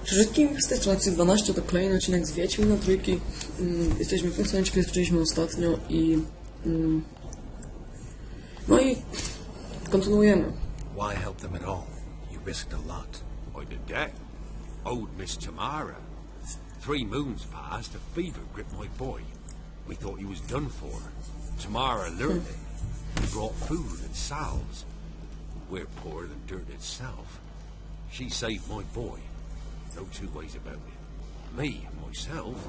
Wszystkim z tej strony 12 to kolejny odcinek z Wiedźmin na trójki. Jesteśmy w tym momencie, kiedy skończyliśmy ostatnio i... no i kontynuujemy. Why help them at all? You risked a lot. I did that. Old Miss Tamara. 3 moons passed, a fever gripped my boy. We thought he was done for. Tamara learned it. He brought food and salves. We're poorer than dirt itself. She saved my boy. No 2 ways about it. Me, myself,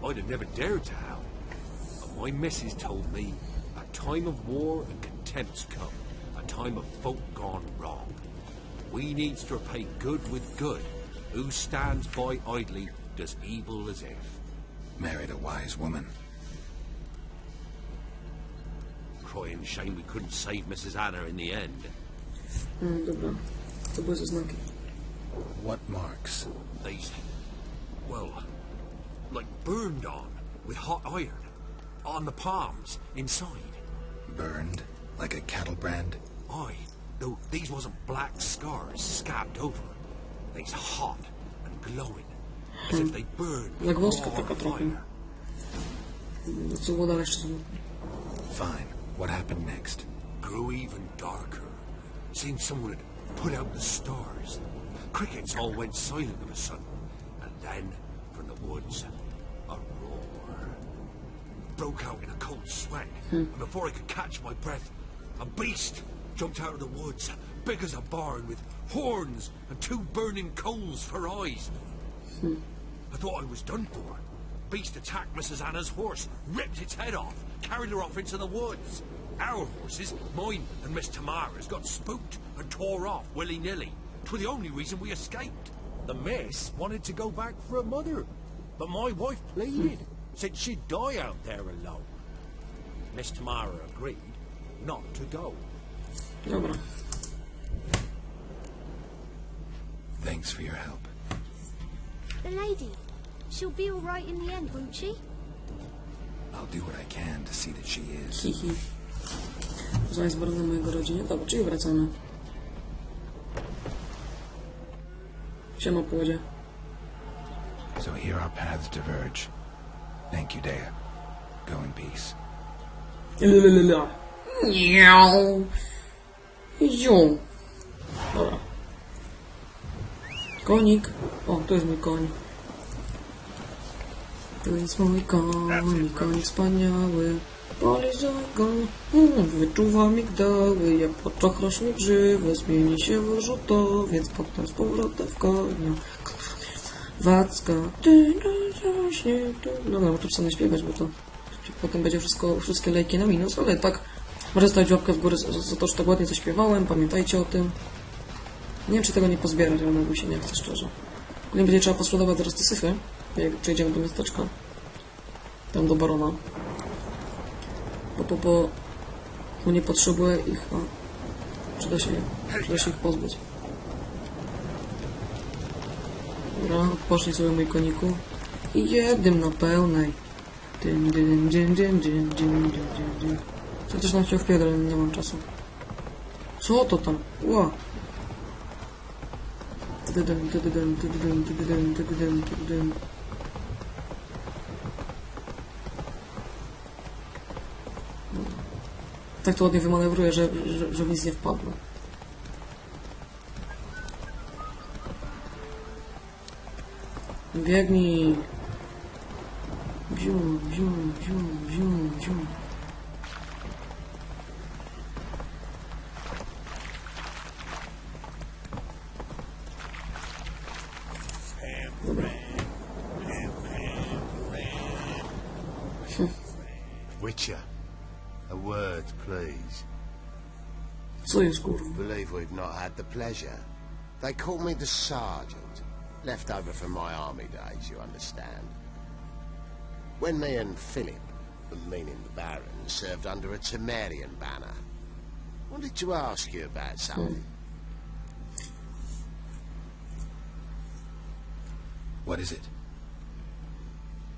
I'd have never dared to help. But my missus told me a time of war and contempt's come. A time of folk gone wrong. We needs to repay good with good. Who stands by idly does evil as if. Married a wise woman. Crying shame we couldn't save Mrs. Anna in the end. Dobra, to były ze znaki. What marks? These, well, like burned on with hot iron. On the palms, inside. Burned? Like a cattle brand? Aye, though these wasn't black scars scabbed over. They's hot and glowing, as if they burned with Zagwozdka raw taka trochę. fire. Co było dalej jeszcze smutne. Fine. What happened next? Grew even darker. Seemed someone had put out the stars. Crickets all went silent of a sudden, and then, from the woods, a roar. Broke out in a cold sweat, and before I could catch my breath, a beast jumped out of the woods, big as a barn, with horns and 2 burning coals for eyes. I thought I was done for. Beast attacked Mrs. Anna's horse, ripped its head off, carried her off into the woods. Our horses, mine and Miss Tamara's, got spooked and tore off willy-nilly. 'Twas the only reason we escaped. The miss wanted to go back for her mother, but my wife pleaded, said she'd die out there alone. Miss Tamara agreed not to go. Dobra. Thanks for your help. The lady. She'll be all right in the end, won't she? I'll do what I can to see that she is. Hihi. Poznaj zbrojne mojego rodzinie. Dobra, czyli wracamy. Siema, płodzie. So here our paths diverge. Thank you, Dea. Go in peace. Miau. Ziu. Dobra. Konik. O, to jest mój koń. To jest mój koń, konik wspaniały. Polizaj go, wyczuwa migdały, jak podczochrzasz mi grzywę, zmieni się w rzutowiec, potem z powrotem w konia. Wacka, ty rośnie, ty... No dobra, to wcale śpiewać, bo to potem będzie wszystkie lejki na minus, ale tak może stać łapkę w górę za to, że tak ładnie zaśpiewałem, pamiętajcie o tym. Nie wiem, czy tego nie pozbierać, ale mi się nie chce szczerze. Nie będzie trzeba posprzedawać zaraz te syfy, jak przejdziemy do miasteczka. Tam do barona. Bo nie potrzebuję ich, a przyda się ich pozbyć. Dobra, poszli sobie mój koniku. I jednym na pełnej. Co też nam się wpierdol, ale nie mam czasu. Co to tam? Ła! Tak to ładnie wymanewruję, że nic nie wpadło. Biegnij! Ziu, ziu, ziu, ziu, ziu. Dobra. Witcher, a word, please. Co jest, kurwa? Believe we've not had the pleasure. They call me the sergeant, left over from my army days, you understand. When me and Philip, meaning the Baron, served under a Temerian banner. Wanted to ask you about something. What is it?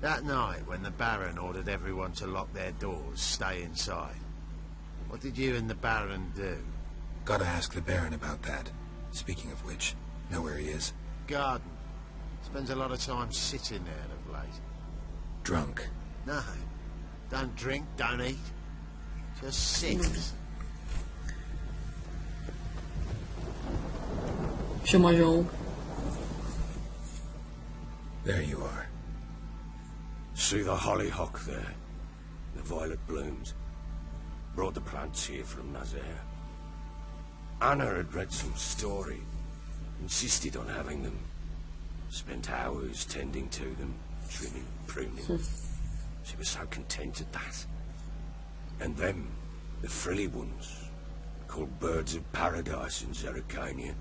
That night, when the Baron ordered everyone to lock their doors, stay inside, what did you and the Baron do? Gotta ask the Baron about that. Speaking of which, know where he is? Garden. Spends a lot of time sitting there of late. Drunk. No. Don't drink, don't eat. Just sit. Siema ziom. There you are. See the hollyhock there? The violet blooms. Brought the plants here from Nazaire. Anna had read some story. Insisted on having them. Spent hours tending to them, trimming, pruning. She was so content at that. And them, the frilly ones, called birds of paradise in Zerrikania.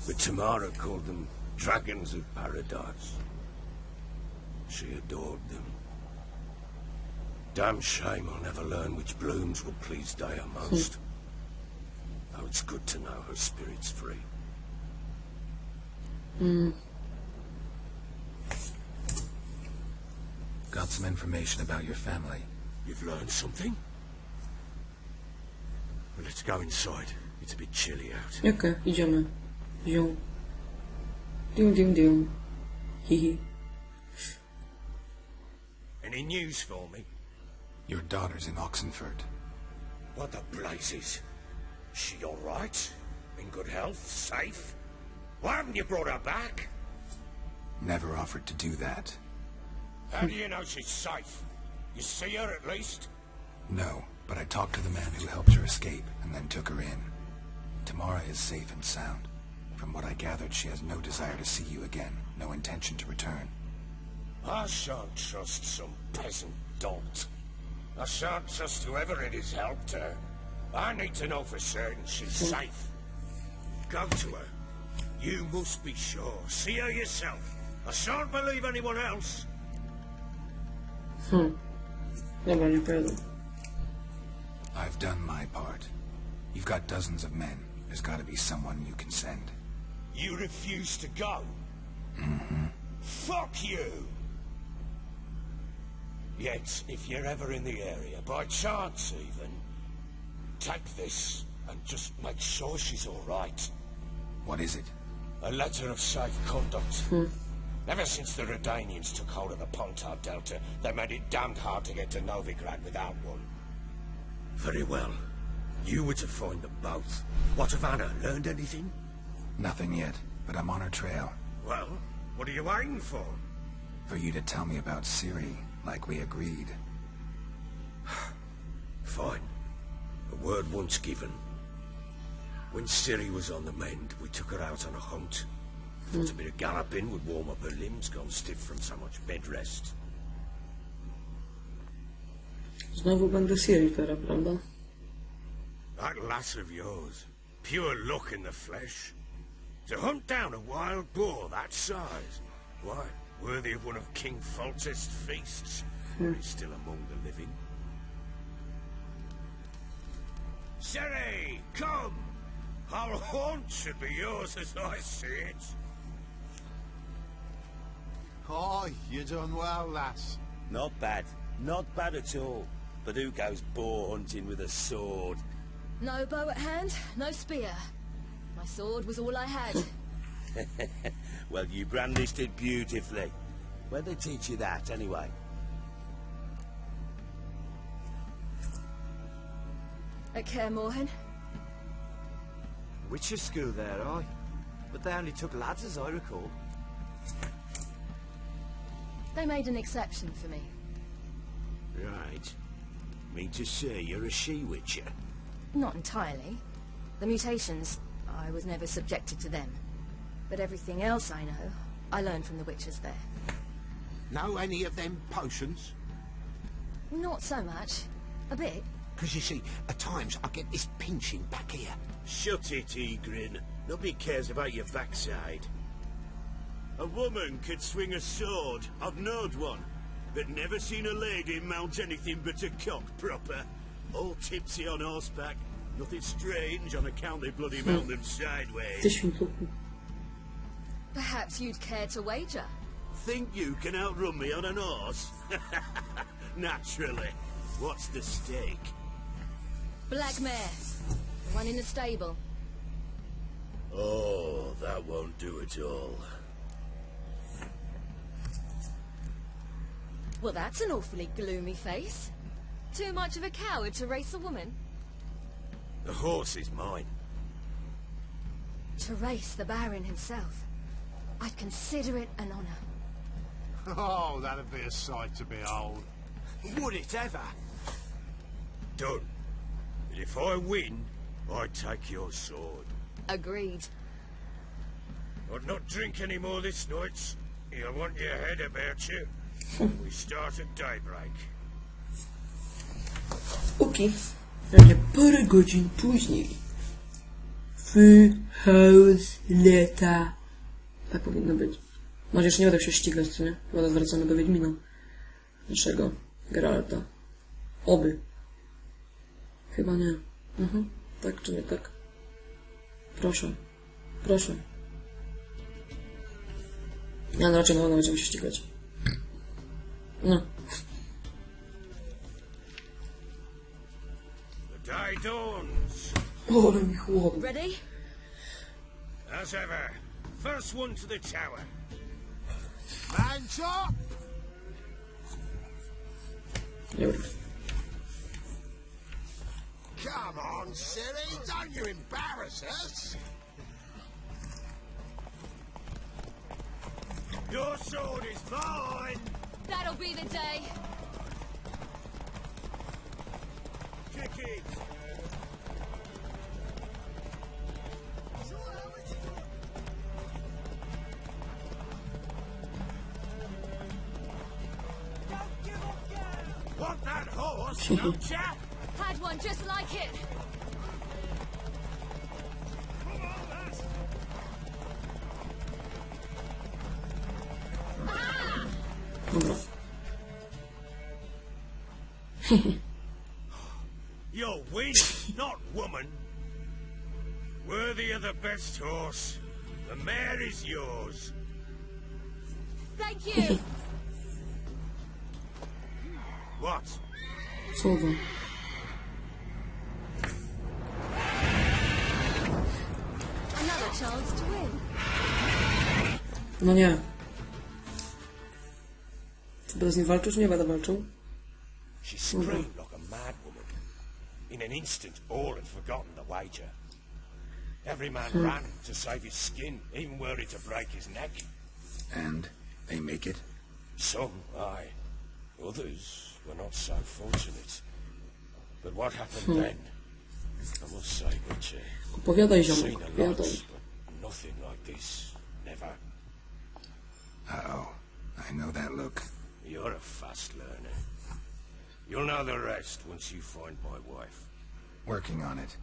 But Tamara called them dragons of paradise. She adored them. Damn shame I'll never learn which blooms will please Dea most. Though it's good to know her spirit's free. Got some information about your family. You've learned something? Well, let's go inside. It's a bit chilly out. Okej, idziemy. Ziom. Dim dim dim. Hihi. Any news for me? Your daughter's in Oxenford. What the blazes? She all right? In good health? Safe? Why haven't you brought her back? Never offered to do that. How do you know she's safe? You see her at least? No, but I talked to the man who helped her escape and then took her in. Tamara is safe and sound. From what I gathered, she has no desire to see you again, no intention to return. I shan't trust some peasant dolt. I shan't trust whoever it is helped her. I need to know for certain she's safe. Go to her. You must be sure. See her yourself. I shan't believe anyone else. Dobra, nie pojadę. I've done my part. You've got dozens of men. There's got to be someone you can send. You refuse to go? Fuck you! Yet, if you're ever in the area, by chance even, take this and just make sure she's all right. What is it? A letter of safe conduct. Ever since the Redanians took hold of the Pontar Delta, they made it damned hard to get to Novigrad without one. Very well. You were to find them both. What of Anna? Learned anything? Nothing yet, but I'm on her trail. Well, what are you waiting for? For you to tell me about Ciri, like we agreed. Fine. A word once given. When Ciri was on the mend, we took her out on a hunt. Thought a bit of galloping would warm up her limbs, gone stiff from so much bed rest. Znowu będę Ciri teraz, prawda? That lass of yours, pure luck in the flesh. To hunt down a wild boar that size, why, worthy of one of King Foltest's feasts, where he's still among the living. Ciri, come! Our haunt should be yours as I see it. Oh, you done well, lass. Not bad. Not bad at all. But who goes boar hunting with a sword? No bow at hand, no spear. My sword was all I had. Well, you brandished it beautifully. Where'd they teach you that, anyway? At Kaer Morhen. Witcher school there, aye. But they only took lads, as I recall. They made an exception for me. Right. Mean to say you're a she-witcher? Not entirely. The mutations, I was never subjected to them. But everything else I know, I learned from the witches there. Know any of them potions? Not so much. A bit. Because you see, at times I get this pinching back here. Shut it, Egrin. Nobody cares about your backside. A woman could swing a sword. I've knowed one. But never seen a lady mount anything but a cock proper. All tipsy on horseback. Nothing strange on account they bloody mount them sideways. Ty świnku. Perhaps you'd care to wager. Think you can outrun me on an horse? Naturally. What's the stake? Black mare. The one in the stable. Oh, that won't do at all. Well, that's an awfully gloomy face. Too much of a coward to race a woman? The horse is mine. To race the Baron himself. I'd consider it an honor. Oh, that'd be a sight to behold. Would it ever? Done. But if I win, I take your sword. Agreed. I'd not drink any more this night. I want your head about you. We start at daybreak. Okej. Ale parę godzin później. W House Leta. Tak powinno być. Mam nadzieję, że nie będę się ścigać, co nie? Chyba wracamy do Wiedźmina. Naszego Geralta. Oby. Chyba nie. Tak czy nie tak? Proszę. Proszę. Ja no raczej będziemy się ścigać. No. The day dawns. O, ale mi chłodno. Ready? As ever. First one to the tower. Man chop! Dobra. Come on, silly, don't you embarrass us. Your sword is mine! That'll be the day. Kick it! Want that horse, don't ya? Had one just like it. Dobra. You're weak, not woman. Worthy of the best horse. The mare is yours. Thank you. What? Co to? Another chance to win. No nie. Czy będę z nim walczył, czy nie będę walczył? She screamed like a mad woman. In an instant, all had forgotten the wager. Every man ran to save his skin, even were it to break his neck. And they make it? Some, aye. Others were not so fortunate. But what happened then? I must say, Witcher, Opowiadaj, seen ziomek, a opowiadaj. lot, but nothing like this. Never. Uh-oh. I know that look. You're a fast learner. You'll know the rest once you find my wife. Working on it.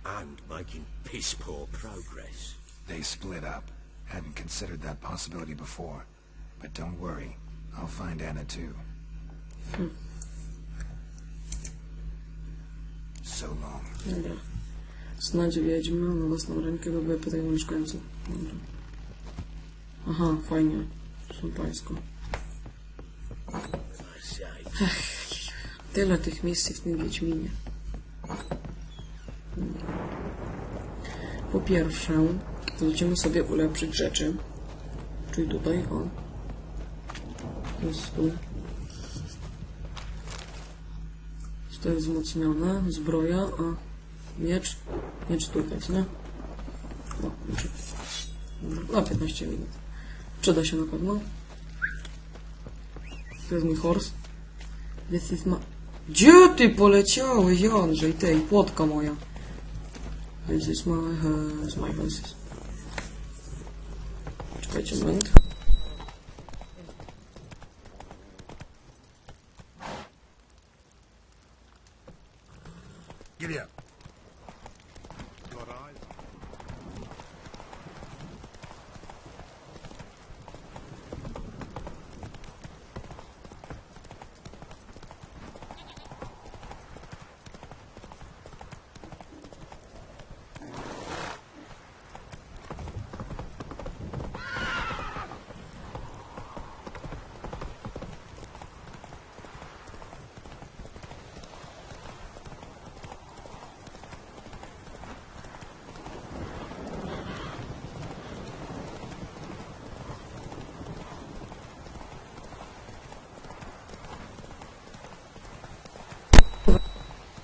And making piss-poor progress. They split up. Hadn't considered that possibility before. But don't worry. I'll find Anna too. So long. Dobra. Znać Wiedźmy na własną rękę, bo były pytania mieszkańców. Dobra. Aha, fajnie. Szampańsko. Tyle tych misji w tym Wiedźminie. Po pierwsze, będziemy sobie ulepszyć rzeczy. Czyli tutaj, o. Jest tu. To jest wzmocnione. Zbroja, a miecz. Miecz tutaj, co nie? O, miecz. Na 15 minut. Przyda się na pewno. To jest mój horse. This is my... Gdzie ty poleciałeś, Andrzej? Tej, płotka moja. This is my horse, my horses. Czekajcie moment. Giddy up. Got eyes?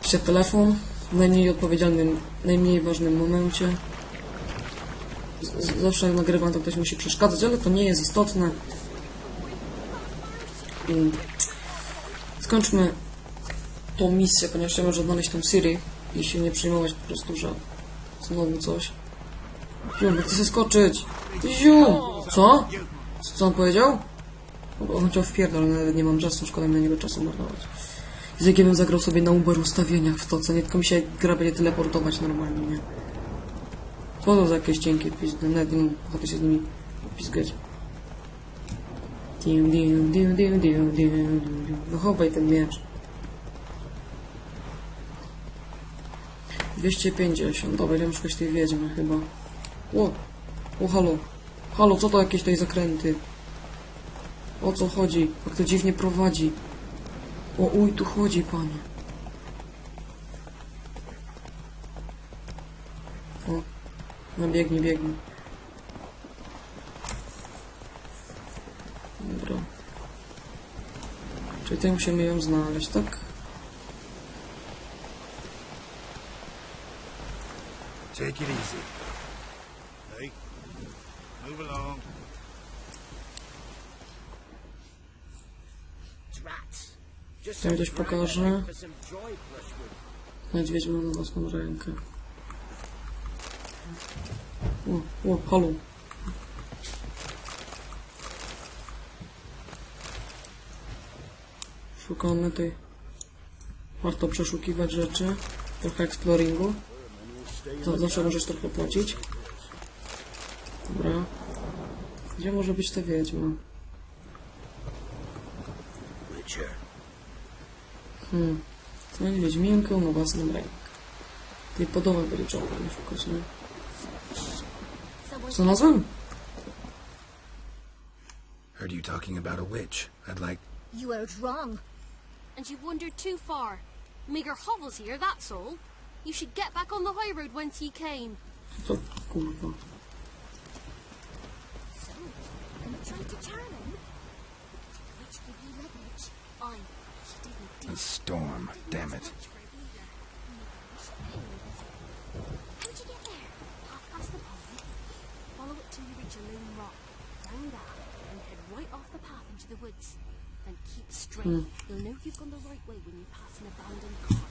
Jeszcze telefon w najmniej odpowiedzialnym, najmniej ważnym momencie. Zawsze jak nagrywam, to ktoś musi przeszkadzać, ale to nie jest istotne. Skończmy tą misję, ponieważ chciałem już odnaleźć tą Siri i się nie przejmować po prostu, że znowu coś. Ziu, chcę się skoczyć! Ziu! Co? Co on powiedział? On chciał wpierdol, ale nawet nie mam czasu, szkoda mi na niego czasu marnować. Z jakim bym zagrał sobie na Uber ustawieniach w to, co nie tylko mi się gra będzie teleportować normalnie, nie? Co to za jakieś cienkie pizdy, nawet nie mam ochoty się z nimi pizgać. Wychowaj ten miecz. 250, dobra, idziemy szukać tej wiedźmy chyba. O, halo. Halo, co to jakieś tutaj zakręty? O co chodzi? Jak to dziwnie prowadzi. O, uj, tu chodzi, panie. O, no biegnij, biegnij. Dobra. Czyli tutaj musimy ją znaleźć, tak? Take it easy. Hey, move along. Tam gdzieś pokażę. Znajdź wiedźmy na własną rękę. O, halo. Szukamy tej. Warto przeszukiwać rzeczy. Trochę exploringu. To zawsze możesz trochę płacić. Dobra. Gdzie może być ta wiedźma? Znajdź wiedźminkę na własną rękę. Tej podoba będzie trzeba nie szukać, nie? Co nazwę? Heard you talking about a witch. I'd like... You heard wrong. And you wandered too far. Meager hovels here, that's all. You should get back on the high road whence ye came. Co kurwa? So, and try to charm him. Which give you leverage. Aye, she didn't do A storm, damn it. How'd you get there? Half past the pond. Follow it till you reach a lone rock. Round that, and head right off the path into the woods. Then keep straight. You'll know you've gone the right way when you pass an abandoned cart.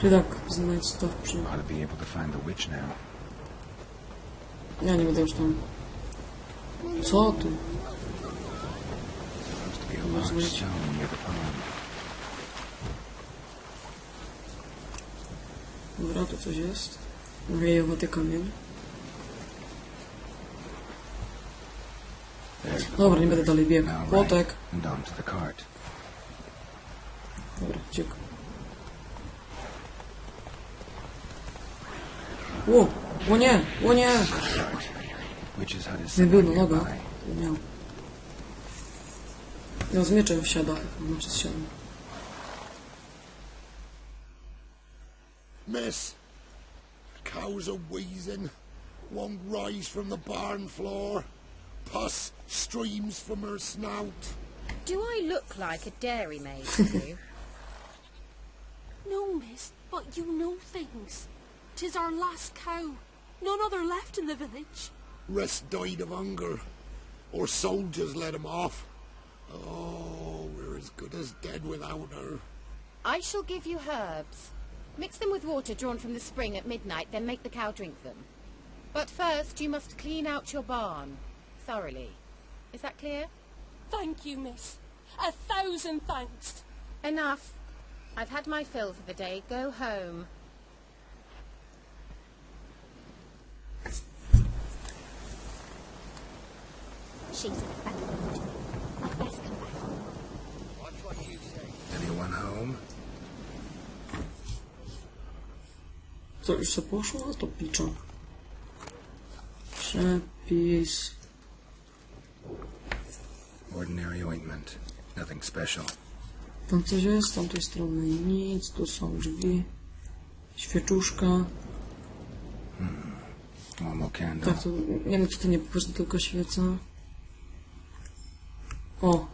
Czy tak, znajdź to przy... Ought to be able to find the witch now. Ja nie będę już tam... Co tu? Supposed to be a large stone near the pond. Dobra, tu coś jest. Wiejowaty kamień. Dobra, nie będę dalej biegł. Now Płotek. right, and onto the cart. Dobra, cieko. O nie, o nie! Witch's hut is Nie był somewhere na nogę. nearby. Miał. Miał z mieczem w siadach, znaczy z siadą. Miss, cows are wheezing, won't rise from the barn floor, pus streams from her snout. Do I look like a dairymaid to you? No, miss, but you know things. 'Tis our last cow. None other left in the village. Rest died of hunger, or soldiers let him off. Oh, we're as good as dead without her. I shall give you herbs. Mix them with water drawn from the spring at midnight, then make the cow drink them. But first you must clean out your barn thoroughly. Is that clear? Thank you, miss. 1,000 thanks. Enough. I've had my fill for the day. Go home. She's a fat one. I'd best come back. Watch what you say. Anyone home? Co, już se poszło? A to picza. Przepis. Ordinary ointment. Nothing special. Tam coś jest, z tamtej strony nic, tu są drzwi. Świeczuszka. One more candle. Tak, to nie wiem, czy to nie po prostu tylko świeca.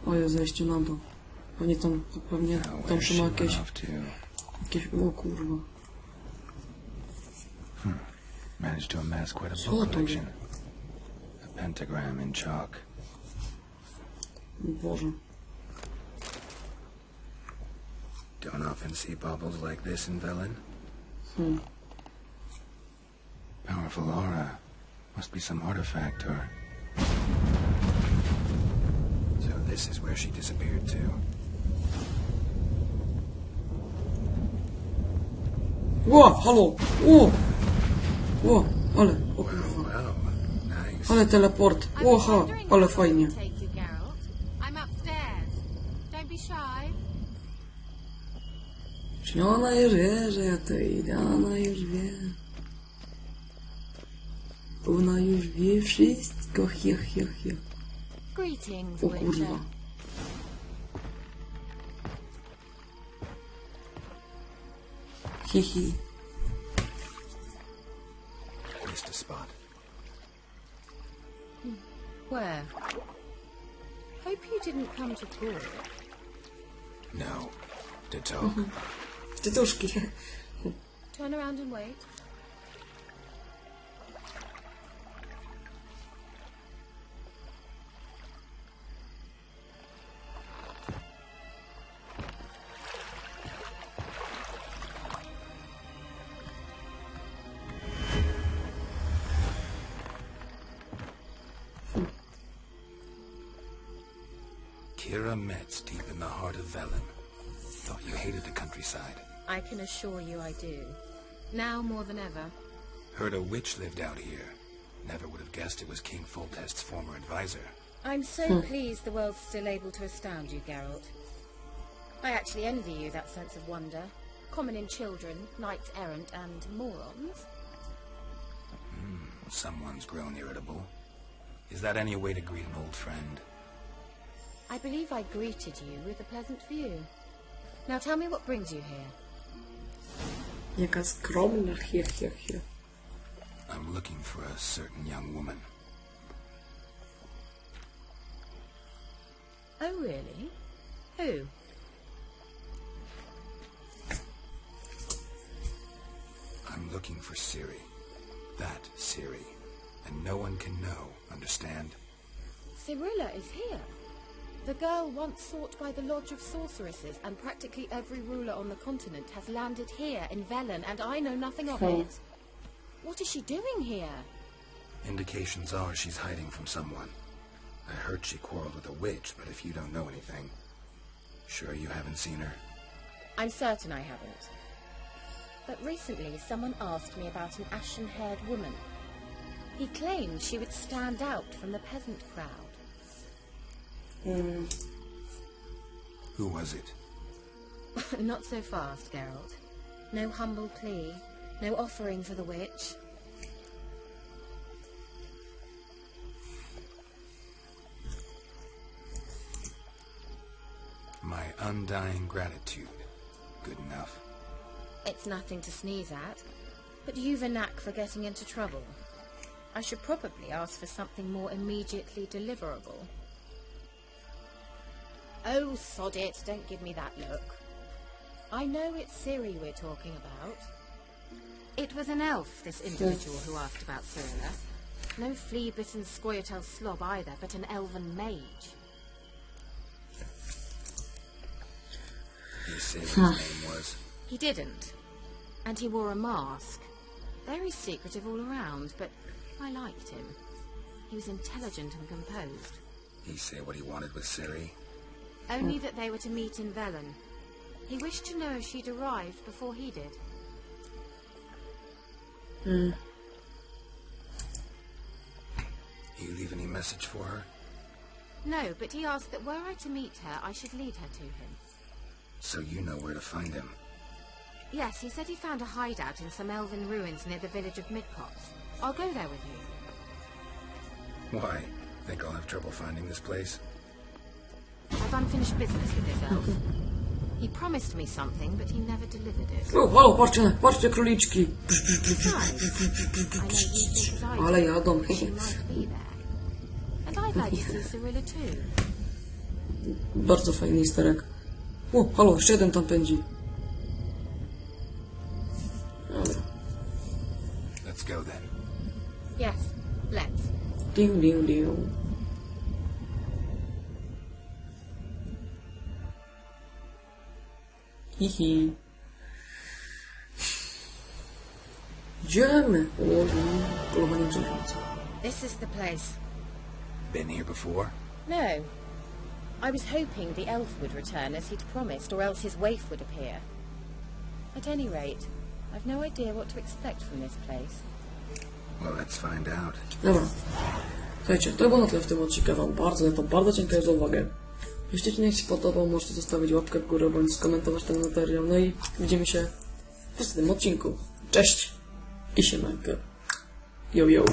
O jest zejście na dół. Pewnie tam, to pewnie Now, tam where's się she ma run jakieś off to? Jakieś... O kurwa. Managed to amass quite a Co book to collection. A pentagram in chalk. Boże. Don't often see baubles like this in Velen. Powerful aura. Must be some artifact or... So this is where she disappeared to. Ło, halo! Ło! Ło, ale... O kurwa. Well, nice. Ale teleport. Łoha, ale fajnie. Take you, Geralt. I'm upstairs. Don't be shy. Czy ona już wie, że ja to idę? Ona już wie. Ona już wie wszystko. Hier. Greetings, O Witcher. kurwa. Hihi. Missed a spot. Where? Hope you didn't come to court. No. To talk. Cycuszki. Turn around and wait. Kira Metz, deep in the heart of Velen. Thought you hated the countryside. I can assure you I do. Now more than ever. Heard a witch lived out here. Never would have guessed it was King Foltest's former advisor. I'm so pleased the world's still able to astound you, Geralt. I actually envy you that sense of wonder. Common in children, knights errant, and morons. Someone's grown irritable. Is that any way to greet an old friend? I believe I greeted you with a pleasant view. Now tell me what brings you here. Jaka skromna. Hier. I'm looking for a certain young woman. Oh, really? Who? I'm looking for Ciri. That Ciri. And no one can know, understand? Cirilla is here. The girl once sought by the Lodge of Sorceresses, and practically every ruler on the continent has landed here in Velen, and I know nothing of it. What is she doing here? Indications are she's hiding from someone. I heard she quarreled with a witch, but if you don't know anything... Sure you haven't seen her? I'm certain I haven't. But recently someone asked me about an ashen-haired woman. He claimed she would stand out from the peasant crowd. Who was it? Not so fast, Geralt. No humble plea, no offering for the witch. My undying gratitude. Good enough. It's nothing to sneeze at, but you've a knack for getting into trouble. I should probably ask for something more immediately deliverable. Oh, sod it, don't give me that look. I know it's Ciri we're talking about. It was an elf, this individual who asked about Cirilla. No flea-bitten scoia'tail slob either, but an elven mage. You say what his name was? He didn't. And he wore a mask. Very secretive all around, but I liked him. He was intelligent and composed. He say what he wanted with Ciri? Only that they were to meet in Velen. He wished to know if she'd arrived before he did. You leave any message for her? No, but he asked that were I to meet her, I should lead her to him. So you know where to find him? Yes, he said he found a hideout in some elven ruins near the village of Midcopse. I'll go there with you. Why? Think I'll have trouble finding this place? I've unfinished business with this elf. He promised me something, but he never delivered it. O, halo, patrzcie króliczki. Besides, I know you think as I do. Ale jadą. She might be there. And I'd like to see Cirilla too. Bardzo fajny easter egg. O, halo, jeszcze jeden tam pędzi. Ding, ding, ding. Hihi. Idziemy. Polowanie brzęczące. This is the place. Been here before? No. I was hoping the elf would return as he'd promised, or else his waif would appear. At any rate, I've no idea what to expect from this place. Well, let's find out. Dobra. Słuchajcie, to było na tyle w tym odcinku. Wam bardzo dziękuję za uwagę. Jeśli odcinek się podobał, możecie zostawić łapkę w górę bądź skomentować ten materiał. No i widzimy się w następnym odcinku. Cześć i siemanko. Yo, yo.